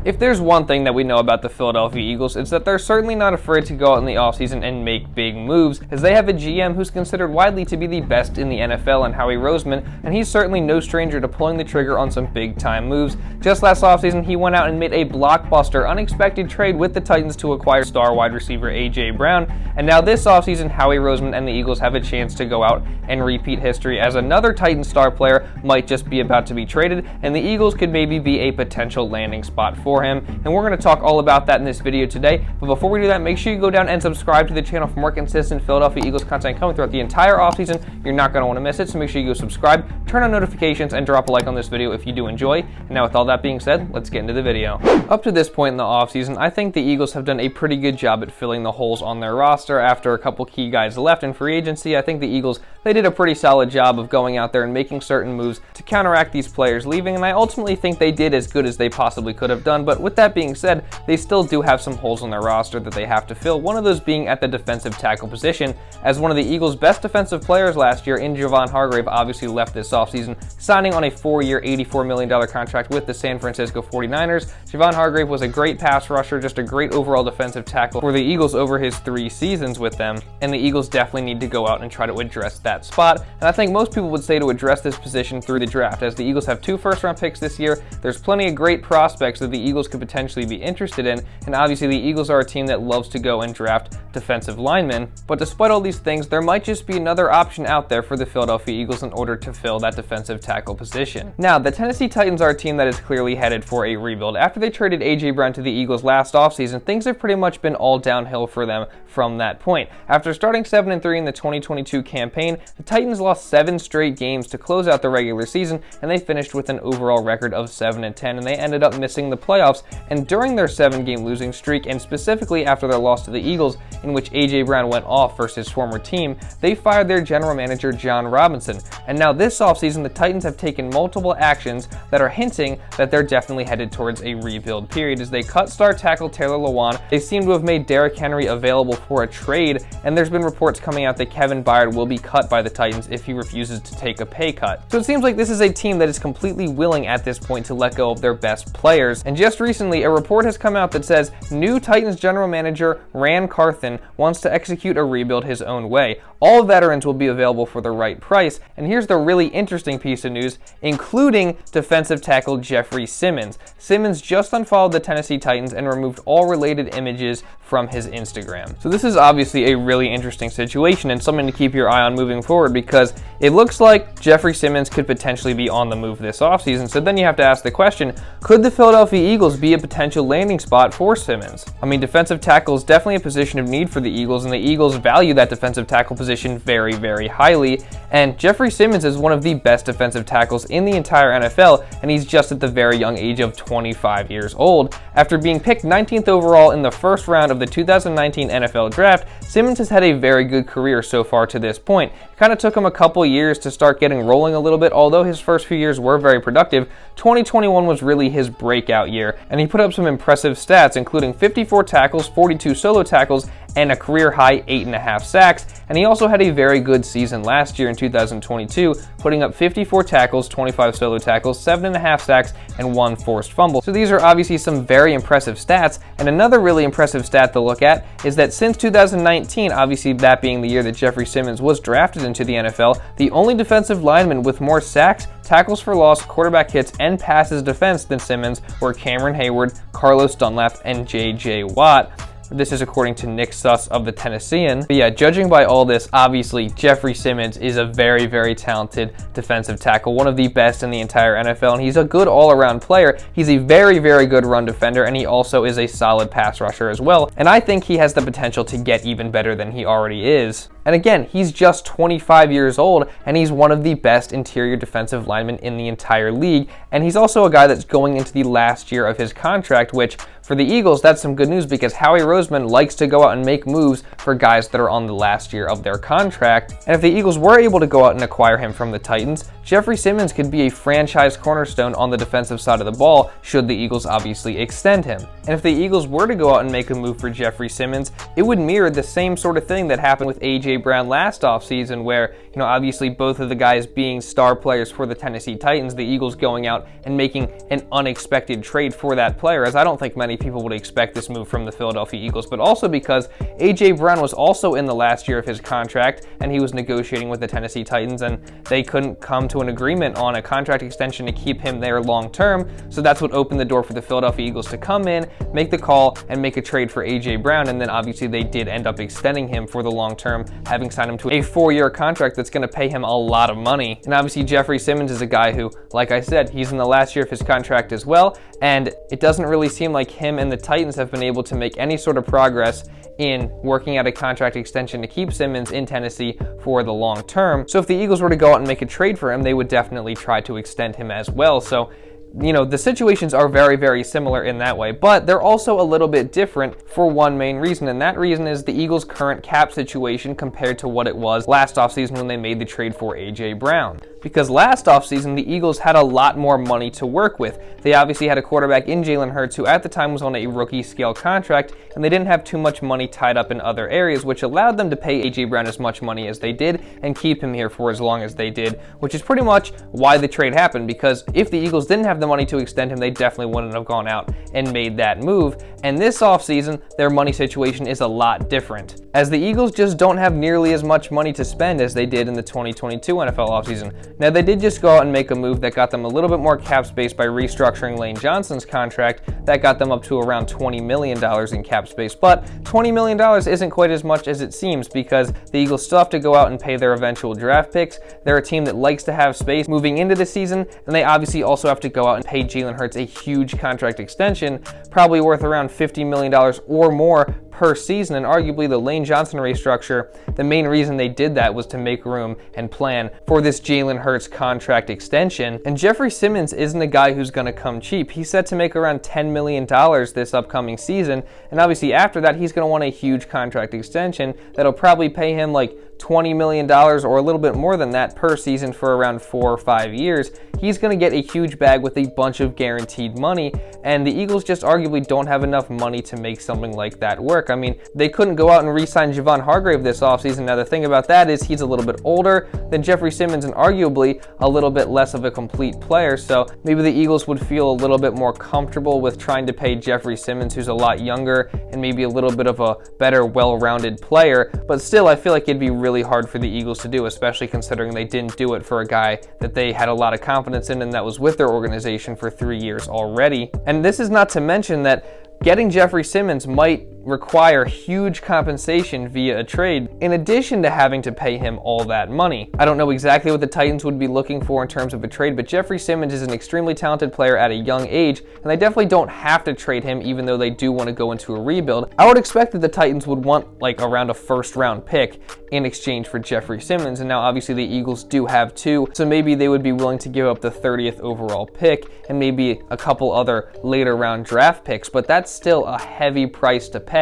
If there's one thing that we know about the Philadelphia Eagles, it's that they're certainly not afraid to go out in the offseason and make big moves, as they have a GM who's considered widely to be the best in the NFL in Howie Roseman, and he's certainly no stranger to pulling the trigger on some big-time moves. Just last offseason, he went out and made a blockbuster, unexpected trade with the Titans to acquire star wide receiver A.J. Brown, and now this offseason, Howie Roseman and the Eagles have a chance to go out and repeat history, as another Titans star player might just be about to be traded, and the Eagles could maybe be a potential landing spot for him, and we're going to talk all about that in this video today. But before we do that, make sure you go down and subscribe to the channel for more consistent Philadelphia Eagles content coming throughout the entire offseason. You're not going to want to miss it, so make sure you go subscribe, turn on notifications, and drop a like on this video if you do enjoy. And now with all that being said, let's get into the video. Up to this point in the offseason, I think the Eagles have done a pretty good job at filling the holes on their roster. After a couple key guys left in free agency, I think the Eagles, they did a pretty solid job of going out there and making certain moves to counteract these players leaving, and I ultimately think they did as good as they possibly could have done. But with that being said, they still do have some holes on their roster that they have to fill, one of those being at the defensive tackle position, as one of the Eagles' best defensive players last year in Javon Hargrave obviously left this offseason, signing on a 4-year, $84 million contract with the San Francisco 49ers. Javon Hargrave was a great pass rusher, just a great overall defensive tackle for the Eagles over his 3 seasons with them, and the Eagles definitely need to go out and try to address that spot. And I think most people would say to address this position through the draft, as the Eagles have 2 first-round picks this year. There's plenty of great prospects that the Eagles could potentially be interested in, and obviously the Eagles are a team that loves to go and draft defensive linemen. But despite all these things, there might just be another option out there for the Philadelphia Eagles in order to fill that defensive tackle position. Now, the Tennessee Titans are a team that is clearly headed for a rebuild. After they traded A.J. Brown to the Eagles last offseason, things have pretty much been all downhill for them from that point. After starting 7-3 in the 2022 campaign, the Titans lost 7 straight games to close out the regular season, and they finished with an overall record of 7-10, and they ended up missing the playoffs. And during their 7-game losing streak, and specifically after their loss to the Eagles, in which A.J. Brown went off versus his former team, they fired their general manager John Robinson. And now this offseason, the Titans have taken multiple actions that are hinting that they're definitely headed towards a rebuild period, as they cut star tackle Taylor Lewan. They seem to have made Derrick Henry available for a trade, and there's been reports coming out that Kevin Byard will be cut by the Titans if he refuses to take a pay cut. So it seems like this is a team that is completely willing at this point to let go of their best players. And just recently, a report has come out that says new Titans general manager Ran Carthon wants to execute a rebuild his own way. All veterans will be available for the right price, and here's the really interesting piece of news, including defensive tackle Jeffery Simmons. Simmons just unfollowed the Tennessee Titans and removed all related images from his Instagram. So this is obviously a really interesting situation and something to keep your eye on moving forward, because it looks like Jeffery Simmons could potentially be on the move this offseason. So then you have to ask the question, could the Philadelphia Eagles be a potential landing spot for Simmons? I mean, defensive tackle is definitely a position of need for the Eagles, and the Eagles value that defensive tackle position very, very highly. And Jeffery Simmons is one of the best defensive tackles in the entire NFL, and he's just at the very young age of 25 years old. After being picked 19th overall in the first round of the 2019 NFL Draft, Simmons has had a very good career so far to this point. It kind of took him a couple years to start getting rolling a little bit, although his first few years were very productive. 2021 was really his breakout year, and he put up some impressive stats, including 54 tackles, 42 solo tackles, and a career-high 8.5 sacks, and he also had a very good season last year in 2022, putting up 54 tackles, 25 solo tackles, 7.5 sacks, and 1 forced fumble. So these are obviously some very impressive stats, and another really impressive stat to look at is that since 2019, obviously that being the year that Jeffery Simmons was drafted into the NFL, the only defensive lineman with more sacks, tackles for loss, quarterback hits, and passes defense than Simmons were Cameron Hayward, Carlos Dunlap, and J.J. Watt. This is according to Nick Suss of the Tennessean. But yeah, judging by all this, obviously Jeffery Simmons is a very, very talented defensive tackle, one of the best in the entire NFL, and he's a good all-around player. He's a very, very good run defender, and he also is a solid pass rusher as well. And I think he has the potential to get even better than he already is. And again, he's just 25 years old, and he's one of the best interior defensive linemen in the entire league. And he's also a guy that's going into the last year of his contract, which For the Eagles, that's some good news because Howie Roseman likes to go out and make moves for guys that are on the last year of their contract. And if the Eagles were able to go out and acquire him from the Titans, Jeffery Simmons could be a franchise cornerstone on the defensive side of the ball should the Eagles obviously extend him. And if the Eagles were to go out and make a move for Jeffery Simmons, it would mirror the same sort of thing that happened with A.J. Brown last offseason where, obviously both of the guys being star players for the Tennessee Titans, the Eagles going out and making an unexpected trade for that player, as I don't think many people would expect this move from the Philadelphia Eagles, but also because A.J. Brown was also in the last year of his contract and he was negotiating with the Tennessee Titans and they couldn't come to an agreement on a contract extension to keep him there long term, so that's what opened the door for the Philadelphia Eagles to come in, make the call, and make a trade for A.J. Brown, and then obviously they did end up extending him for the long term, having signed him to a 4-year contract that's going to pay him a lot of money. And obviously Jeffery Simmons is a guy who, like I said, he's in the last year of his contract as well, and it doesn't really seem like him and the Titans have been able to make any sort of progress in working out a contract extension to keep Simmons in Tennessee for the long term. So if the Eagles were to go out and make a trade for him, they would definitely try to extend him as well. So the situations are very, very similar in that way, but they're also a little bit different for one main reason, and that reason is the Eagles' current cap situation compared to what it was last offseason when they made the trade for A.J. Brown. Because last offseason, the Eagles had a lot more money to work with. They obviously had a quarterback in Jalen Hurts who at the time was on a rookie scale contract, and they didn't have too much money tied up in other areas, which allowed them to pay A.J. Brown as much money as they did and keep him here for as long as they did, which is pretty much why the trade happened, because if the Eagles didn't have the money to extend him, they definitely wouldn't have gone out and made that move. And this offseason, their money situation is a lot different, as the Eagles just don't have nearly as much money to spend as they did in the 2022 NFL offseason. Now, they did just go out and make a move that got them a little bit more cap space by restructuring Lane Johnson's contract. That got them up to around $20 million in cap space, but $20 million isn't quite as much as it seems because the Eagles still have to go out and pay their eventual draft picks. They're a team that likes to have space moving into the season, and they obviously also have to go out and pay Jalen Hurts a huge contract extension, probably worth around $50 million or more per season. And arguably the Lane Johnson restructure, the main reason they did that was to make room and plan for this Jalen Hurts contract extension. And Jeffery Simmons isn't a guy who's going to come cheap. He's set to make around $10 million this upcoming season, and obviously after that he's going to want a huge contract extension that'll probably pay him like $20 million or a little bit more than that per season for around 4 or 5 years. He's going to get a huge bag with a bunch of guaranteed money, and the Eagles just arguably don't have enough money to make something like that work. I mean, they couldn't go out and re-sign Javon Hargrave this offseason. Now, the thing about that is he's a little bit older than Jeffery Simmons and arguably a little bit less of a complete player, so maybe the Eagles would feel a little bit more comfortable with trying to pay Jeffery Simmons, who's a lot younger and maybe a little bit of a better, well-rounded player. But still, I feel like it'd be really hard for the Eagles to do, especially considering they didn't do it for a guy that they had a lot of confidence in and that was with their organization for 3 years already. And this is not to mention that getting Jeffery Simmons might require huge compensation via a trade, in addition to having to pay him all that money. I don't know exactly what the Titans would be looking for in terms of a trade, but Jeffery Simmons is an extremely talented player at a young age, and they definitely don't have to trade him even though they do want to go into a rebuild. I would expect that the Titans would want like around a first-round pick in exchange for Jeffery Simmons, and now obviously the Eagles do have 2, so maybe they would be willing to give up the 30th overall pick and maybe a couple other later round draft picks, but that's still a heavy price to pay.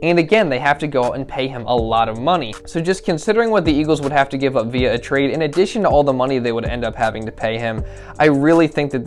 And again, they have to go out and pay him a lot of money. So just considering what the Eagles would have to give up via a trade, in addition to all the money they would end up having to pay him, I really think that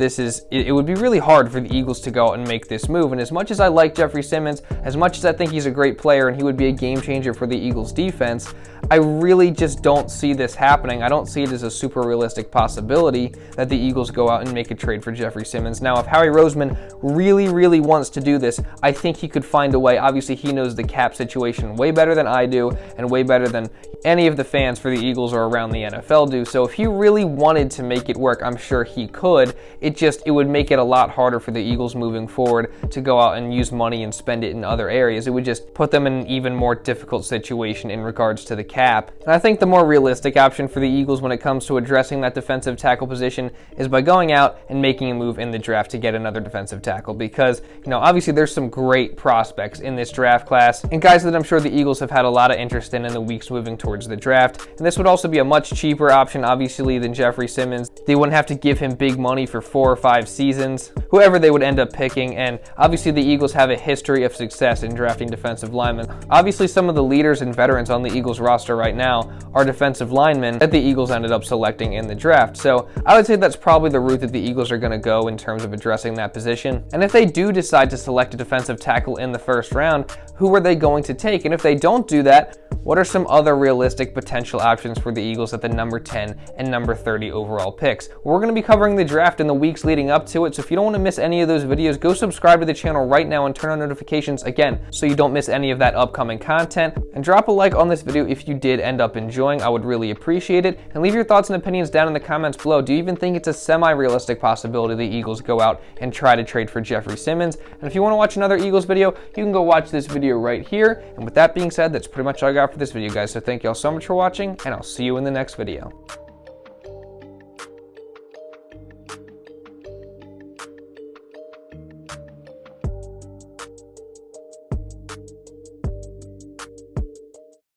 it would be really hard for the Eagles to go out and make this move. And as much as I like Jeffery Simmons, as much as I think he's a great player and he would be a game changer for the Eagles defense, I really just don't see this happening. I don't see it as a super realistic possibility that the Eagles go out and make a trade for Jeffery Simmons. Now, if Howie Roseman really, really wants to do this, I think he could find a way. Obviously, he knows the cap situation way better than I do and way better than any of the fans for the Eagles or around the NFL do. So if he really wanted to make it work, I'm sure he could. It would make it a lot harder for the Eagles moving forward to go out and use money and spend it in other areas. It would just put them in an even more difficult situation in regards to the cap. And I think the more realistic option for the Eagles when it comes to addressing that defensive tackle position is by going out and making a move in the draft to get another defensive tackle, because, obviously there's some great prospects in this draft class and guys that I'm sure the Eagles have had a lot of interest in the weeks moving towards the draft. And this would also be a much cheaper option, obviously, than Jeffery Simmons. They wouldn't have to give him big money for 4 or 5 seasons, whoever they would end up picking, and obviously the Eagles have a history of success in drafting defensive linemen. Obviously some of the leaders and veterans on the Eagles roster right now are defensive linemen that the Eagles ended up selecting in the draft. So I would say that's probably the route that the Eagles are going to go in terms of addressing that position. And if they do decide to select a defensive tackle in the first round, who are they going to take? And if they don't do that, what are some other realistic potential options for the Eagles at the number 10 and number 30 overall picks? We're going to be covering the draft in the weeks leading up to it, so if you don't want to miss any of those videos, go subscribe to the channel right now and turn on notifications again so you don't miss any of that upcoming content. And drop a like on this video if you did end up enjoying. I would really appreciate it. And leave your thoughts and opinions down in the comments below. Do you even think it's a semi-realistic possibility the Eagles go out and try to trade for Jeffery Simmons? And if you want to watch another Eagles video, you can go watch this video right here. And with that being said, that's pretty much all I got for this video, guys. So thank you all so much for watching, and I'll see you in the next video.